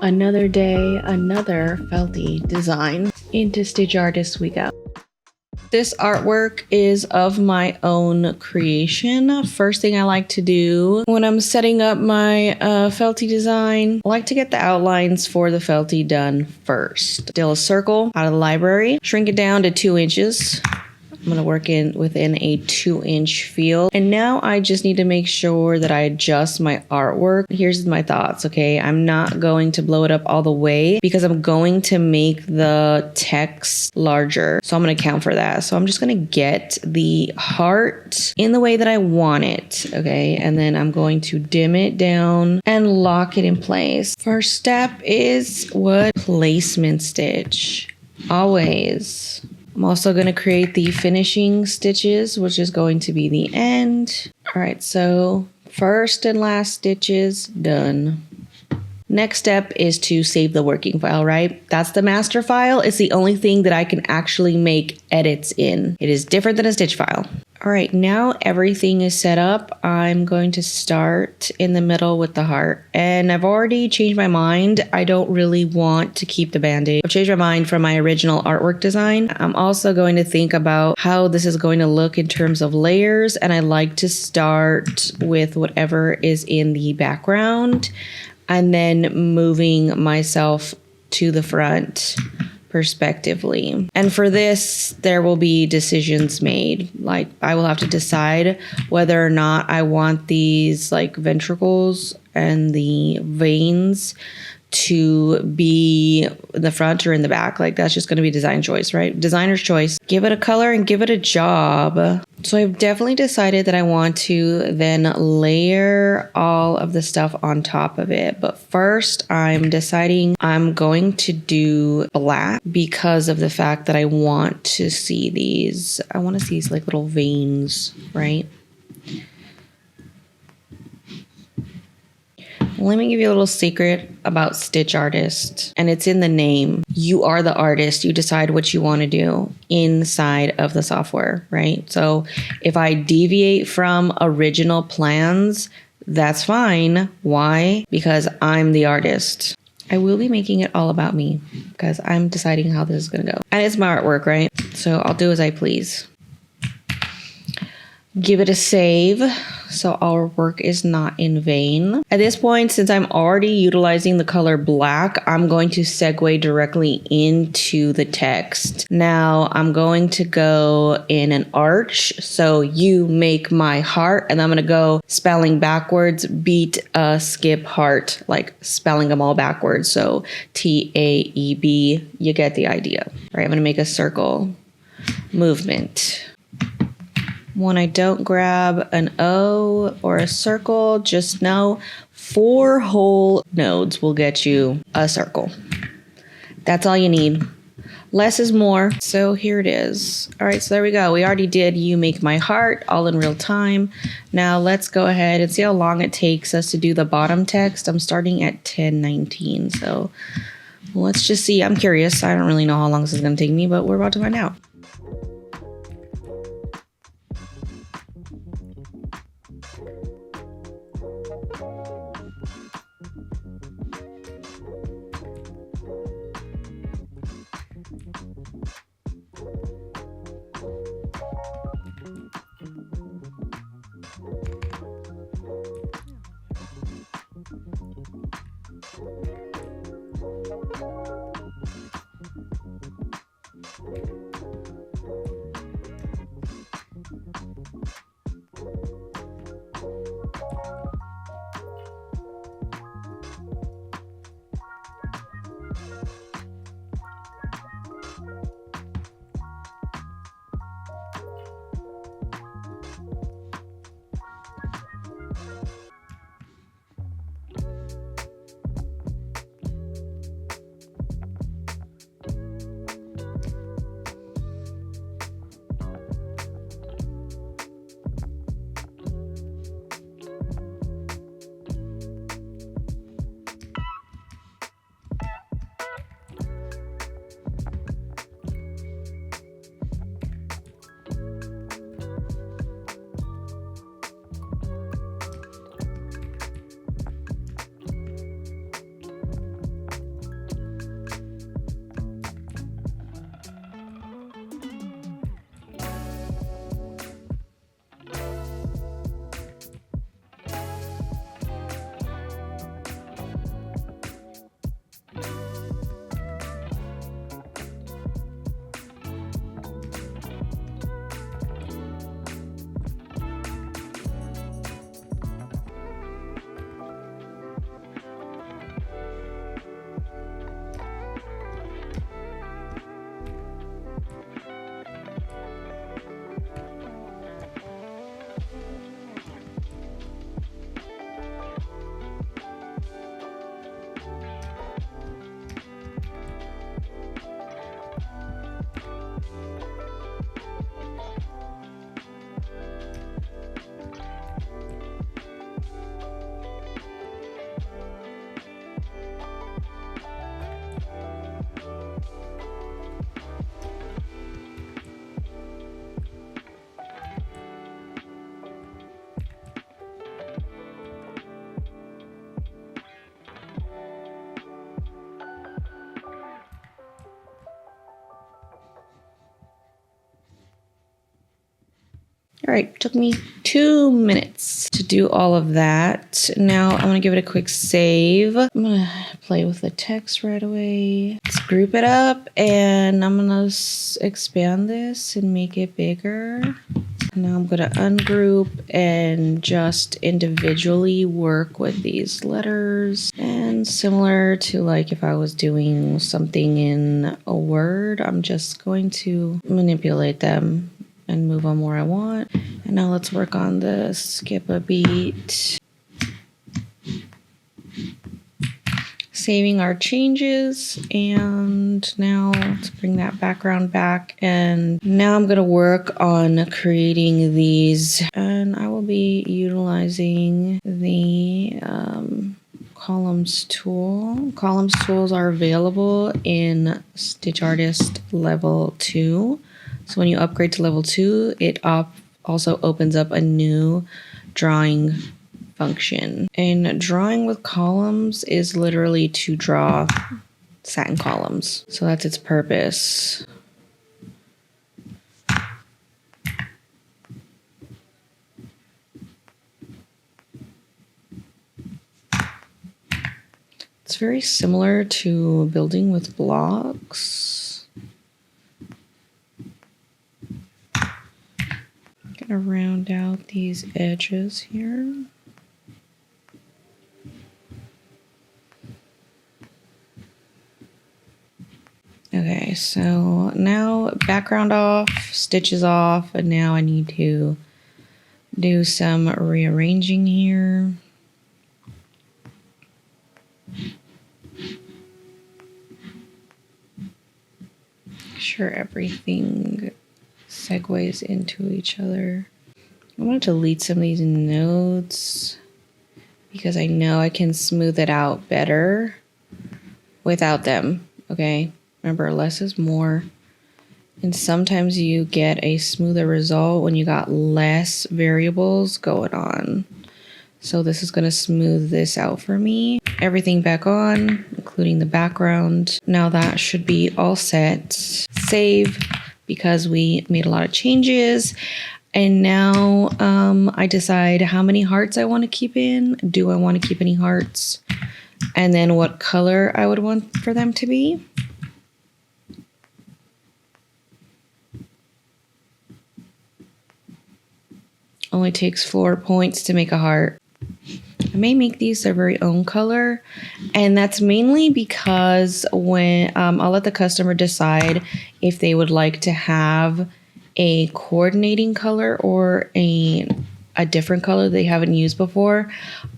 Another day, another Feltie design. Into Stitch Artist we go. This artwork is of my own creation. First thing I like to do when I'm setting up my Feltie design, I like to get the outlines for the Feltie done first. Still a circle out of the library, shrink it down to 2 inches. I'm gonna work within a 2-inch field. And now I just need to make sure that I adjust my artwork. Here's my thoughts, okay? I'm not going to blow it up all the way because I'm going to make the text larger. So I'm gonna account for that. So I'm just gonna get the heart in the way that I want it, okay? And then I'm going to dim it down and lock it in place. First step is what? Placement stitch, always. I'm also going to create the finishing stitches, which is going to be the end. All right, so first and last stitches done. Next step is to save the working file, right? That's the master file. It's the only thing that I can actually make edits in. It is different than a stitch file. All right, now everything is set up. I'm going to start in the middle with the heart. And I've already changed my mind. I don't really want to keep the band-aid. I've changed my mind from my original artwork design. I'm also going to think about how this is going to look in terms of layers. And I like to start with whatever is in the background and then moving myself to the front perspectively. And for this, there will be decisions made. Like I will have to decide whether or not I want these like ventricles and the veins to be in the front or in the back. Like that's just going to be design choice, right? Designer's choice. Give it a color and give it a job. So I've definitely decided that I want to then layer all of the stuff on top of it. But first I'm deciding I'm going to do black because of the fact that I want to see these. I want to see these like little veins, right? Let me give you a little secret about Stitch Artist, and it's in the name. You are the artist. You decide what you want to do inside of the software, right? So if I deviate from original plans, that's fine. Why? Because I'm the artist. I will be making it all about me because I'm deciding how this is going to go. And it's my artwork, right? So I'll do as I please. Give it a save so our work is not in vain. At this point, since I'm already utilizing the color black, I'm going to segue directly into the text. Now I'm going to go in an arch. So you make my heart, and I'm going to go spelling backwards, beat, skip, heart, like spelling them all backwards. So T-A-E-B, you get the idea. All right, I'm going to make a circle movement. When I don't grab an O or a circle, just know 4 whole nodes will get you a circle. That's all you need. Less is more. So here it is. All right, so there we go. We already did You Make My Heart all in real time. Now let's go ahead and see how long it takes us to do the bottom text. I'm starting at 10:19. So let's just see. I'm curious. I don't really know how long this is going to take me, but we're about to find out. All right, took me 2 minutes to do all of that. Now I'm gonna give it a quick save. I'm gonna play with the text right away. Let's group it up, and I'm gonna expand this and make it bigger. Now I'm gonna ungroup and just individually work with these letters. And similar to like if I was doing something in a Word, I'm just going to manipulate them and move them where I want. And now let's work on the skip a beat. Saving our changes, and now let's bring that background back. And now I'm going to work on creating these, and I will be utilizing the columns tool. Columns tools are available in Stitch Artist level 2. So when you upgrade to level 2, it also opens up a new drawing function. And drawing with columns is literally to draw satin columns. So that's its purpose. It's very similar to building with blocks. Gonna round out these edges here. Okay, so now background off, stitches off, and now I need to do some rearranging here. Make sure everything segues into each other. I want to delete some of these nodes because I know I can smooth it out better without them, okay? Remember, less is more. And sometimes you get a smoother result when you got less variables going on. So this is going to smooth this out for me. Everything back on, including the background. Now that should be all set. Save, because we made a lot of changes. And now I decide how many hearts I want to keep in. Do I want to keep any hearts? And then what color I would want for them to be. Only takes 4 points to make a heart. I may make these their very own color, and that's mainly because when I'll let the customer decide if they would like to have a coordinating color or a different color they haven't used before.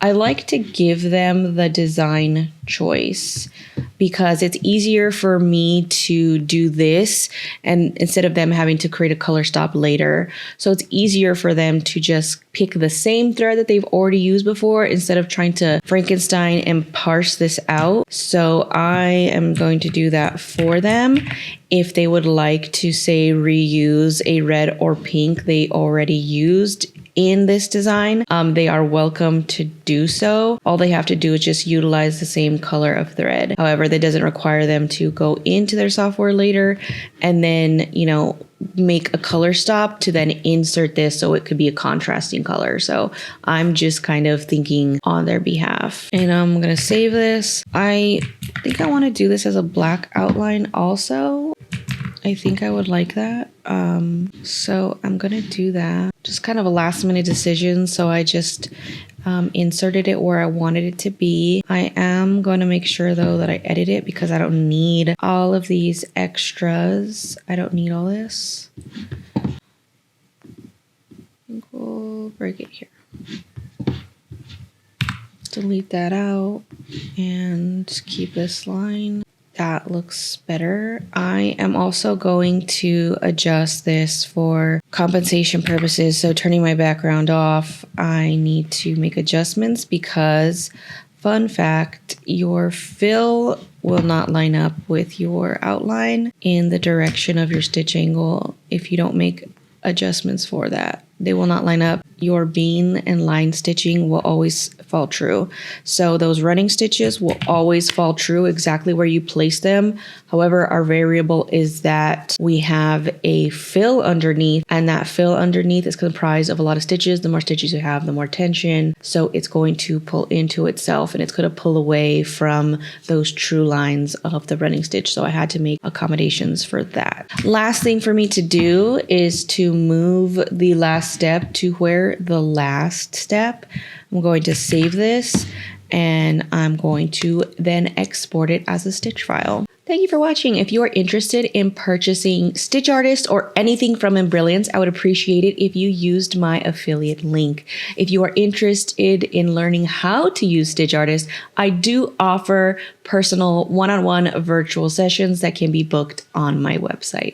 I like to give them the design choice because it's easier for me to do this and instead of them having to create a color stop later. So it's easier for them to just pick the same thread that they've already used before instead of trying to Frankenstein and parse this out. So I am going to do that for them. If they would like to say reuse a red or pink they already used in this design, they are welcome to do so. All they have to do is just utilize the same color of thread. However, that doesn't require them to go into their software later and then, make a color stop to then insert this so it could be a contrasting color. So I'm just kind of thinking on their behalf. And I'm going to save this. I think I want to do this as a black outline also. I think I would like that. So I'm going to do that. Just kind of a last minute decision. So I just inserted it where I wanted it to be. I am going to make sure though that I edit it because I don't need all of these extras. I don't need all this. I think we'll break it here. Delete that out and keep this line. That looks better. I am also going to adjust this for compensation purposes. So turning my background off, I need to make adjustments because, fun fact, your fill will not line up with your outline in the direction of your stitch angle if you don't make adjustments for that. they will not line up. Your bean and line stitching will always fall true. So those running stitches will always fall true exactly where you place them. However, our variable is that we have a fill underneath, and that fill underneath is comprised of a lot of stitches. The more stitches you have, the more tension. So it's going to pull into itself, and it's going to pull away from those true lines of the running stitch. So I had to make accommodations for that. Last thing for me to do is to move the last step to where the last step. I'm going to save this, and I'm going to then export it as a stitch file. Thank you for watching. If you are interested in purchasing Stitch Artist or anything from Embrilliance, I would appreciate it if you used my affiliate link. If you are interested in learning how to use Stitch Artist, I do offer personal one-on-one virtual sessions that can be booked on my website.